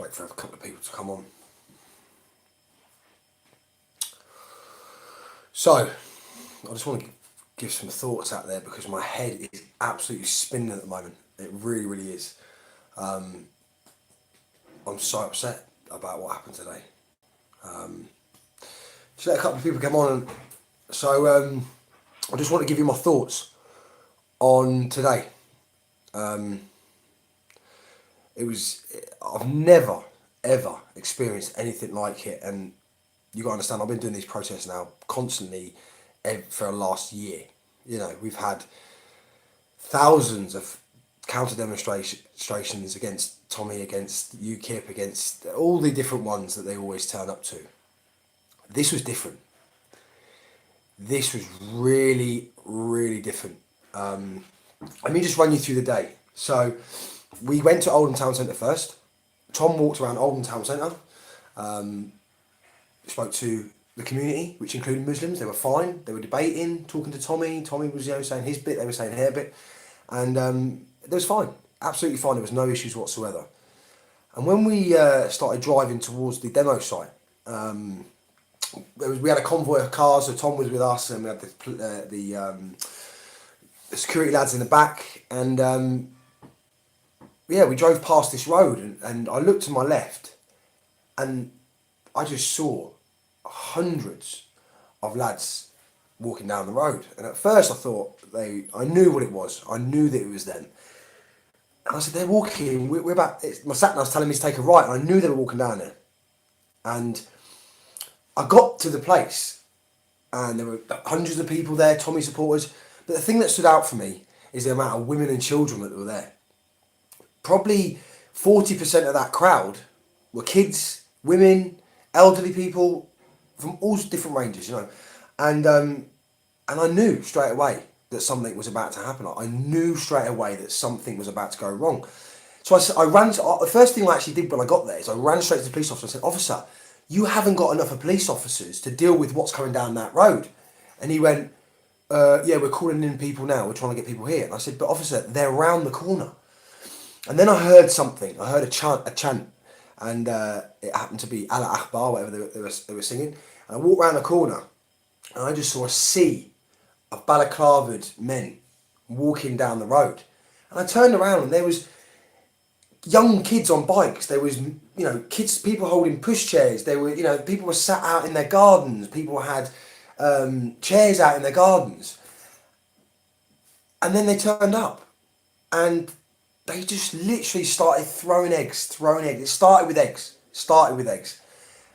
wait for a couple of people to come on. So, I just want to give some thoughts out there because my head is absolutely spinning at the moment. It really, really is. I'm so upset about what happened today. Just let a couple of people come on. So, I just want to give you my thoughts on today. I've never, ever experienced anything like it. And you got to understand, I've been doing these protests now constantly for the last year. You know, we've had thousands of counter demonstrations against Tommy, against UKIP, against all the different ones that they always turn up to. This was different. This was really, really different. Let me just run you through the day. So we went to Oldham Town Centre first. Tom walked around Oldham Town Centre, spoke to the community, which included Muslims. They were fine. They were debating, talking to Tommy. Tommy was, saying his bit. They were saying their bit, and it was fine. Absolutely fine. There was no issues whatsoever. And when we started driving towards the demo site, we had a convoy of cars. So Tom was with us, and we had the security lads in the back, and we drove past this road, and I looked to my left, and I just saw hundreds of lads walking down the road. And at first I thought I knew what it was. I knew that it was them. And I said, they're walking, we're about, my sat nav's telling me to take a right, and I knew they were walking down there. And I got to the place, and there were hundreds of people there, Tommy supporters. But the thing that stood out for me is the amount of women and children that were there. Probably 40% of that crowd were kids, women, elderly people from all different ranges, and I knew straight away that something was about to happen. I knew straight away that something was about to go wrong. So I ran. The first thing I actually did when I got there is I ran straight to the police officer and said, "Officer, you haven't got enough of police officers to deal with what's coming down that road." And he went, "Yeah, we're calling in people now. We're trying to get people here." And I said, "But officer, they're round the corner." And then I heard something. I heard a chant, and it happened to be Allah Akbar, whatever they were singing. And I walked round the corner, and I just saw a sea of balaclavaed men walking down the road. And I turned around, and there was young kids on bikes. There was, kids, people holding pushchairs. There were, people were sat out in their gardens. People had chairs out in their gardens. And then they turned up, and they just literally started throwing eggs. It started with eggs.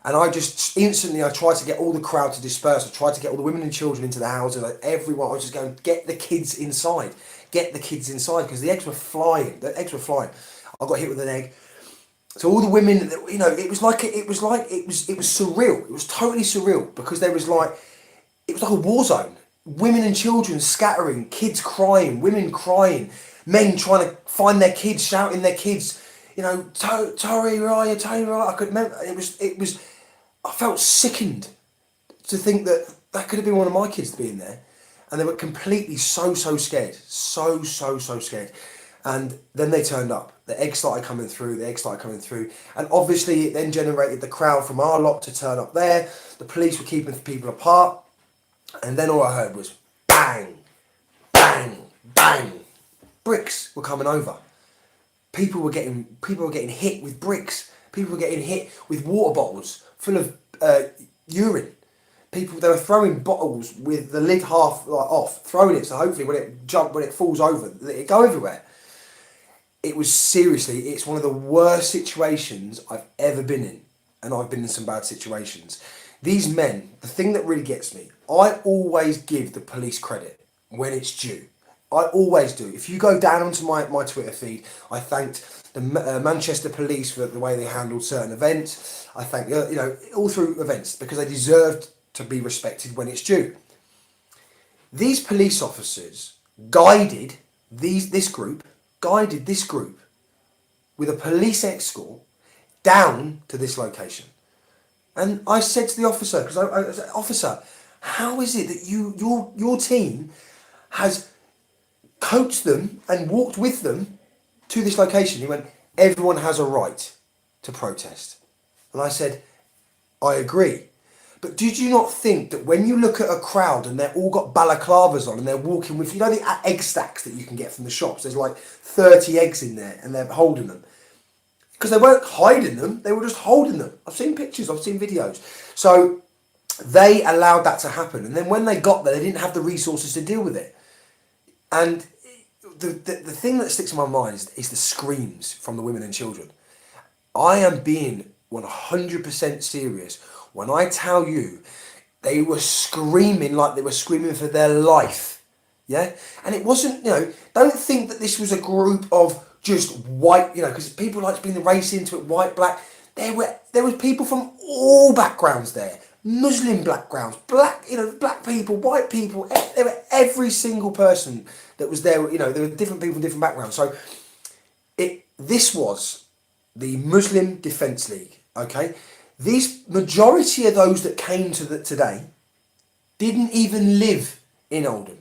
And I just instantly, I tried to get all the crowd to disperse. I tried to get all the women and children into the houses. Like everyone, I was just going, get the kids inside. Because the eggs were flying. I got hit with an egg. So all the women, it was surreal. It was totally surreal because it was like a war zone. Women and children scattering, kids crying, women crying, men trying to find their kids, shouting their kids, Tori, where are you? Tony, where are you? I could remember, it was, I felt sickened to think that could have been one of my kids being there. And they were completely so scared. So scared. And then they turned up. The eggs started coming through. And obviously it then generated the crowd from our lot to turn up there. The police were keeping people apart. And then all I heard was bang, bang, bang. Bricks were coming over. People were getting hit with bricks. People were getting hit with water bottles full of urine. They were throwing bottles with the lid half off, throwing it so hopefully when it falls over, it go everywhere. It was seriously, it's one of the worst situations I've ever been in, and I've been in some bad situations. These men, the thing that really gets me, I always give the police credit when it's due. I always do. If you go down onto my Twitter feed, I thanked the Manchester police for the way they handled certain events. I thank, all through events because they deserved to be respected when it's due. These police officers guided this group with a police escort down to this location. And I said to the officer, because I said, "Officer, how is it that your team has coached them and walked with them to this location?" He went, "Everyone has a right. to protest. And I said, I agree. But did you not think that when you look at a crowd and they're all got balaclavas on and they're walking with, you know, the egg stacks that you can get from the shops? There's like 30 eggs in there and they're holding them. Because they weren't hiding them, they were just holding them. I've seen pictures, I've seen videos. So they allowed that to happen. And then when they got there, they didn't have the resources to deal with it. And the thing that sticks in my mind is the screams from the women and children. I am being 100% serious when I tell you they were screaming like they were screaming for their life. Yeah? And it wasn't, you know, don't think that this was a group of just white, you know, because people like to bring the race into it, white, black. There was people from all backgrounds there. Muslim backgrounds, black, you know, black people, white people. There were every single person that was there, you know, there were different people from different backgrounds. So this was the Muslim Defence League, okay? These majority of those that came to today didn't even live in Oldham.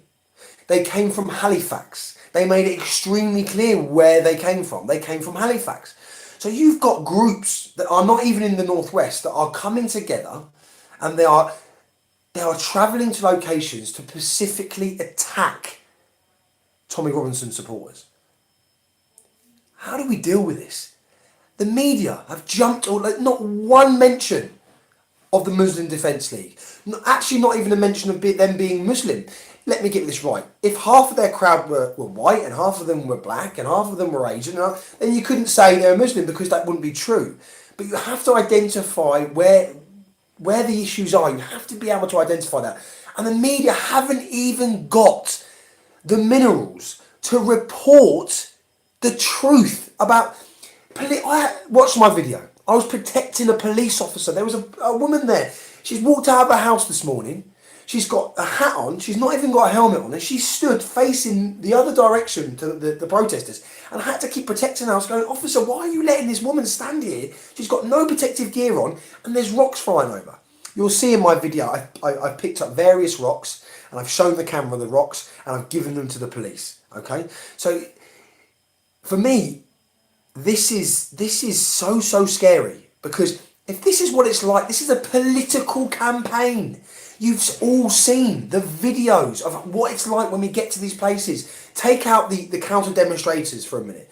They came from Halifax. They made it extremely clear where they came from. They came from Halifax. So you've got groups that are not even in the northwest that are coming together, and they are travelling to locations to specifically attack Tommy Robinson supporters. How do we deal with this? The media have jumped on, like, not one mention of the Muslim Defence League. Actually, not even a mention of them being Muslim. Let me get this right. If half of their crowd were white and half of them were black and half of them were Asian, then you couldn't say they're Muslim because that wouldn't be true. But you have to identify where the issues are. You have to be able to identify that. And the media haven't even got the minerals to report the truth about... I watched my video. I was protecting a police officer. There was a woman there. She's walked out of her house this morning. She's got a hat on. She's not even got a helmet on. And she stood facing the other direction to the protesters. And I had to keep protecting her. I was going, officer, why are you letting this woman stand here? She's got no protective gear on and there's rocks flying over. You'll see in my video, I've picked up various rocks and I've shown the camera the rocks and I've given them to the police. Okay? So for me, this is so scary, because if this is what it's like, this is a political campaign. You've all seen the videos of what it's like when we get to these places. Take out the counter demonstrators for a minute.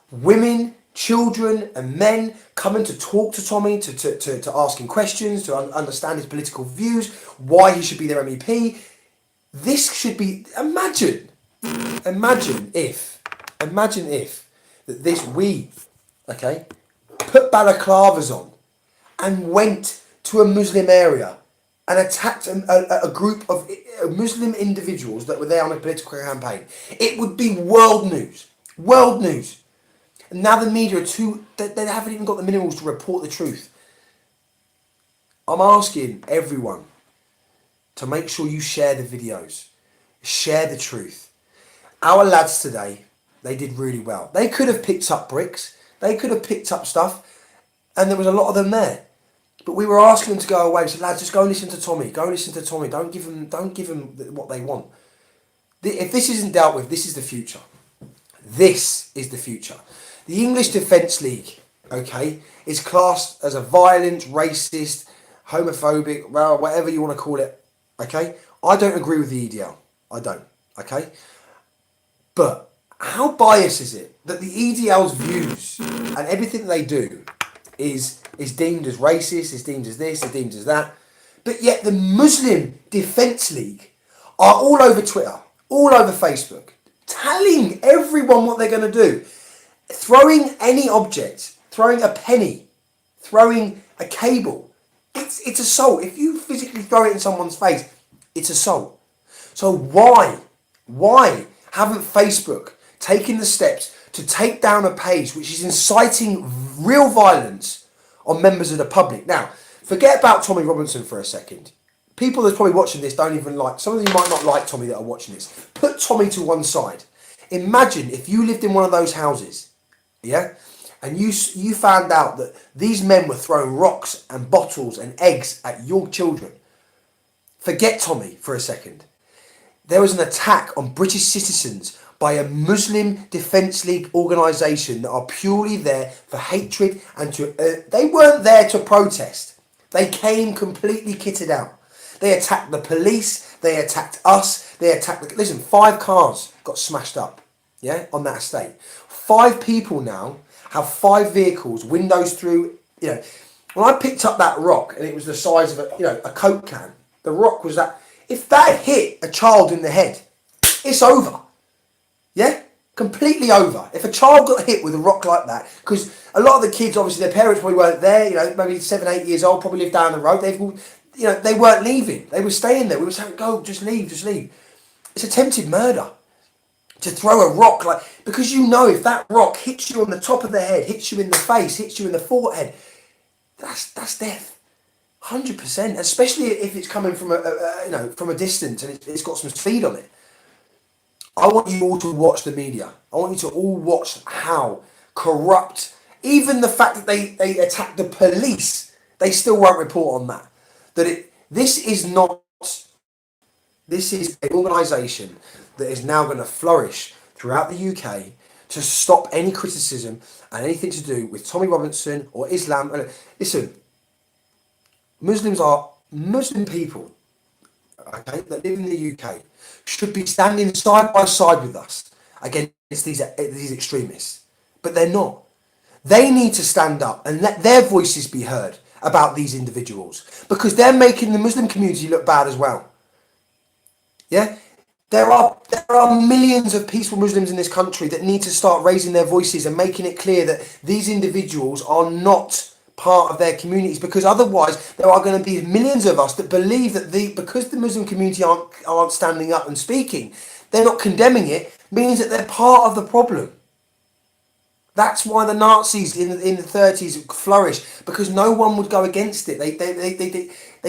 Women, children and men coming to talk to Tommy, to ask him questions, to understand his political views, why he should be their MEP. This should be, imagine if that we put balaclavas on and went to a Muslim area and attacked a group of Muslim individuals that were there on a political campaign. It would be world news. World news. And now the media they haven't even got the minerals to report the truth. I'm asking everyone to make sure you share the videos. Share the truth. Our lads today, they did really well. They could have picked up bricks. They could have picked up stuff. And there was a lot of them there. But we were asking them to go away. We said, lads, just go and listen to Tommy. Go and listen to Tommy. Don't give them what they want. If this isn't dealt with, this is the future. This is the future. The English Defence League, is classed as a violent, racist, homophobic, well, whatever you want to call it, I don't agree with the EDL. I don't, But how biased is it that the EDL's views and everything they do is deemed as racist, is deemed as this, is deemed as that, but yet the Muslim Defence League are all over Twitter, all over Facebook, telling everyone what they're going to do, throwing any object, throwing a penny, throwing a cable. It's assault. If you physically throw it in someone's face, it's assault. So why haven't Facebook taken the steps to take down a page which is inciting real violence on members of the public? Now, forget about Tommy Robinson for a second. People that's probably watching this don't even like, some of you might not like Tommy that are watching this. Put Tommy to one side. Imagine if you lived in one of those houses, and you found out that these men were throwing rocks and bottles and eggs at your children. Forget Tommy for a second. There was an attack on British citizens by a Muslim Defence League organisation that are purely there for hatred and they weren't there to protest. They came completely kitted out. They attacked the police, they attacked us, they attacked... Listen, 5 cars got smashed up, yeah, on that estate. 5 people now have 5 vehicles, windows through, you know. When I picked up that rock, and it was the size of a Coke can, the rock was that... If that hit a child in the head, it's over. Yeah? Completely over. If a child got hit with a rock like that, because a lot of the kids, obviously, their parents probably weren't there, you know, maybe 7, 8 years old, probably lived down the road. They weren't leaving. They were staying there. We were saying, go, just leave, just leave. It's attempted murder. To throw a rock, because you know if that rock hits you on the top of the head, hits you in the face, hits you in the forehead, that's death. 100%, especially if it's coming from from a distance and it's got some speed on it. I want you all to watch the media. I want you to all watch how corrupt, even the fact that they attack the police, they still won't report on that. This is an organisation that is now going to flourish throughout the UK to stop any criticism and anything to do with Tommy Robinson or Islam. Listen, Muslim people, okay, that live in the UK should be standing side by side with us against these extremists, but they're not. They need to stand up and let their voices be heard about these individuals, because they're making the Muslim community look bad as well. Yeah, there are millions of peaceful Muslims in this country that need to start raising their voices and making it clear that these individuals are not part of their communities, because otherwise there are going to be millions of us that believe that because the Muslim community aren't standing up and speaking, they're not condemning it, means that they're part of the problem. That's why the Nazis in the 30s flourished, because no one would go against it. They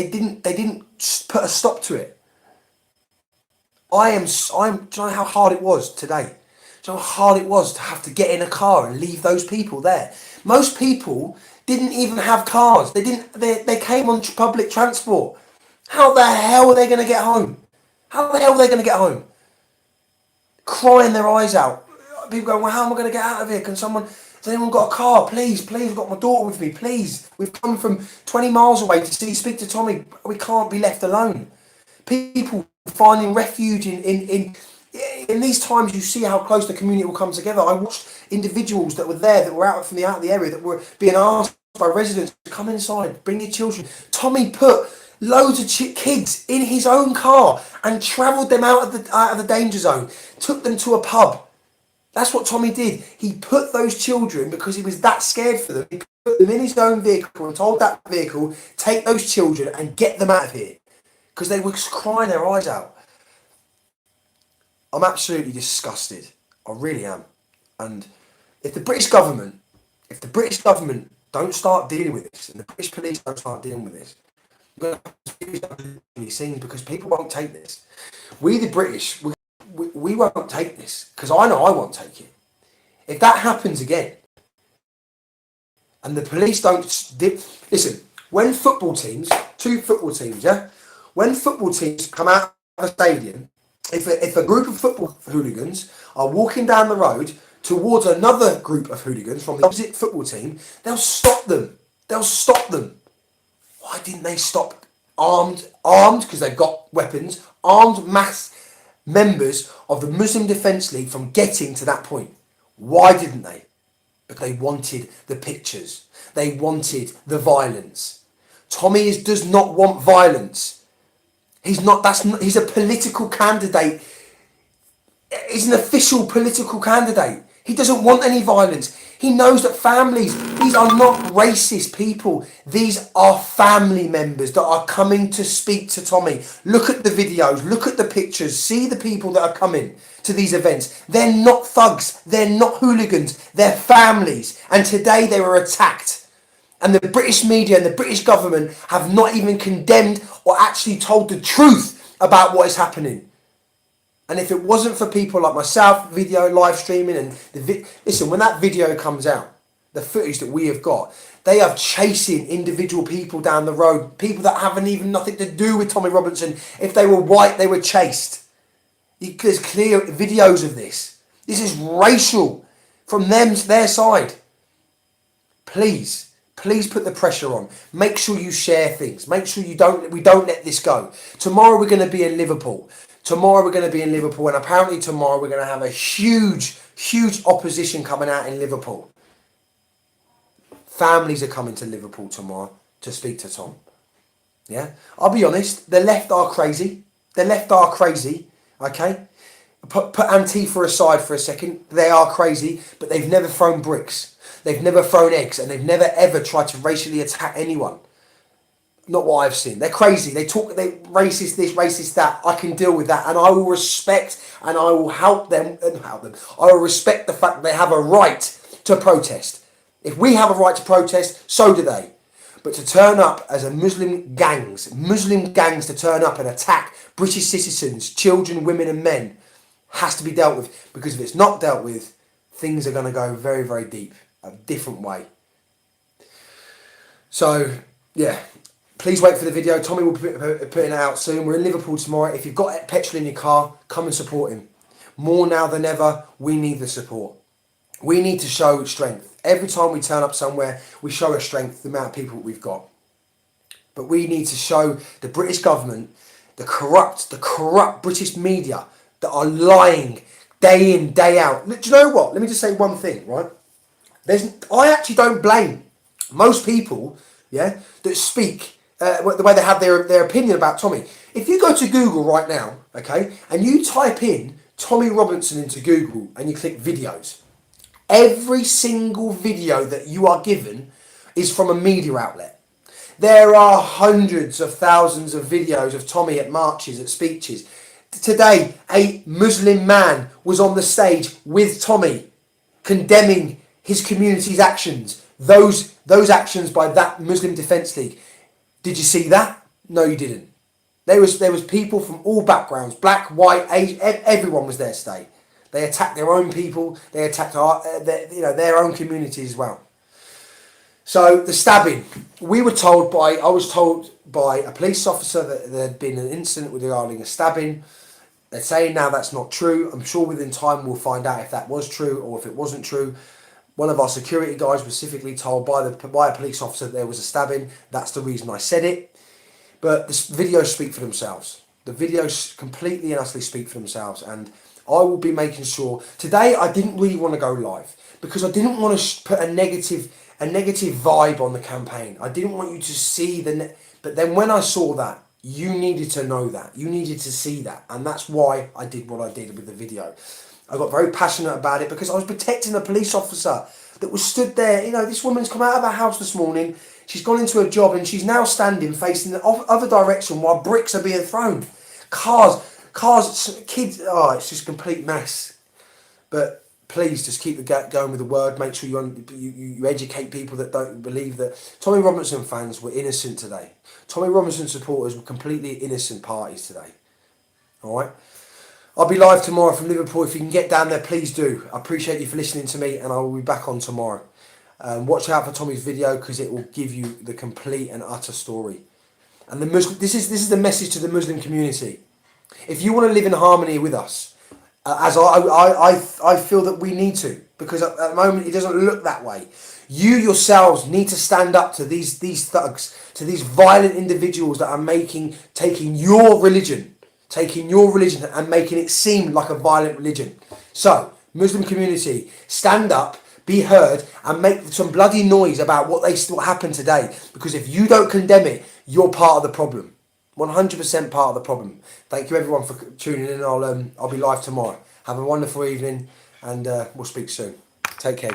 didn't put a stop to it. Do you know how hard it was today? Do you know how hard it was to have to get in a car and leave those people there? Most people didn't even have cars. They came on public transport. How the hell are they going to get home? How the hell are they going to get home? Crying their eyes out. People go, well, how am I going to get out of here? Has anyone got a car? Please, I've got my daughter with me, please. We've come from 20 miles away to speak to Tommy. We can't be left alone. People finding refuge in these times. You see how close the community will come together. I watched individuals that were there, that were out of the area, that were being asked by residents to come inside, bring your children. Tommy put loads of kids in his own car and travelled them out of the danger zone, took them to a pub. That's what Tommy did. He put those children, because he was that scared for them, he put them in his own vehicle and told that vehicle, take those children and get them out of here, because they were crying their eyes out. I'm absolutely disgusted. I really am. And if the British government don't start dealing with this, and the British police don't start dealing with this, we're going to have these scenes, because people won't take this. We, the British, we won't take this, because I know I won't take it. If that happens again, and the police don't... Listen, when football teams, 2 football teams, yeah? When football teams come out of a stadium, if a group of football hooligans are walking down the road towards another group of hooligans from the opposite football team, they'll stop them. Why didn't they stop armed, because they've got weapons, armed mass members of the Muslim Defence League from getting to that point? Why didn't they? Because they wanted the pictures. They wanted the violence. Tommy does not want violence. He's a political candidate. He's an official political candidate. He doesn't want any violence. He knows that these are not racist people. These are family members that are coming to speak to Tommy. Look at the videos, look at the pictures, see the people that are coming to these events. They're not thugs, they're not hooligans, they're families. And today they were attacked. And the British media and the British government have not even condemned or actually told the truth about what is happening. And if it wasn't for people like myself, video live streaming, and listen, when that video comes out, the footage that we have got, they are chasing individual people down the road, people that haven't even nothing to do with Tommy Robinson. If they were white, they were chased. There's clear videos of this. This is racial from their side. Please put the pressure on. Make sure you share things. Make sure we don't let this go. Tomorrow we're going to be in Liverpool. And apparently tomorrow we're going to have a huge opposition coming out in Liverpool. Families are coming to Liverpool tomorrow to speak to Tom. Yeah? I'll be honest, the left are crazy. Okay? Put Antifa aside for a second. They are crazy, but they've never thrown bricks. They've never thrown eggs, and they've never ever tried to racially attack anyone. Not what I've seen. They're crazy. They racist this, racist that. I can deal with that, and I will respect and I will help them. I will respect the fact that they have a right to protest. If we have a right to protest, so do they. But to turn up as a Muslim gangs to turn up and attack British citizens, children, women, and men, has to be dealt with. Because if it's not dealt with, things are going to go very, very deep, a different way. So, yeah. Please wait for the video. Tommy will be putting it out soon. We're in Liverpool tomorrow. If you've got petrol in your car, come and support him. More now than ever, we need the support. We need to show strength. Every time we turn up somewhere, we show a strength, the amount of people we've got. But we need to show the British government, the corrupt British media that are lying day in, day out. Do you know what? Let me just say one thing, right? I actually don't blame most people, yeah, that speak the way they have their opinion about Tommy. If you go to Google right now, okay, and you type in Tommy Robinson into Google and you click videos, every single video that you are given is from a media outlet. There are hundreds of thousands of videos of Tommy at marches, at speeches. Today, a Muslim man was on the stage with Tommy, condemning his community's actions. Those actions by that Muslim Defence League. Did you see that? No, you didn't. There was people from all backgrounds, black, white, Asian, everyone was there today. They attacked their own people. They attacked their own community as well. So the stabbing, I was told by a police officer that there had been an incident regarding a stabbing. They're saying now that's not true. I'm sure within time we'll find out if that was true or if it wasn't true. One of our security guys specifically told by a police officer that there was a stabbing. That's the reason I said it. But the videos speak for themselves. The videos completely and utterly speak for themselves. And I will be making sure. Today I didn't really want to go live because I didn't want to put a negative vibe on the campaign. I didn't want you to see but then when I saw that, you needed to know that. You needed to see that. And that's why I did what I did with the video. I got very passionate about it because I was protecting a police officer that was stood there. You know, this woman's come out of her house this morning. She's gone into her job and she's now standing facing the other direction while bricks are being thrown. Cars, kids. Oh, it's just a complete mess. But please just keep going with the word. Make sure you educate people that don't believe that. Tommy Robinson fans were innocent today. Tommy Robinson supporters were completely innocent parties today. All right. I'll be live tomorrow from Liverpool. If you can get down there, please do. I appreciate you for listening to me, and I will be back on tomorrow. Watch out for Tommy's video because it will give you the complete and utter story. And this is the message to the Muslim community. If you want to live in harmony with us, as I feel that we need to, because at the moment it doesn't look that way. You yourselves need to stand up to these thugs, to these violent individuals that are taking your religion and making it seem like a violent religion. So, Muslim community, stand up, be heard, and make some bloody noise about what happened today. Because if you don't condemn it, you're part of the problem. 100% part of the problem. Thank you everyone for tuning in. I'll be live tomorrow. Have a wonderful evening, and we'll speak soon. Take care, guys.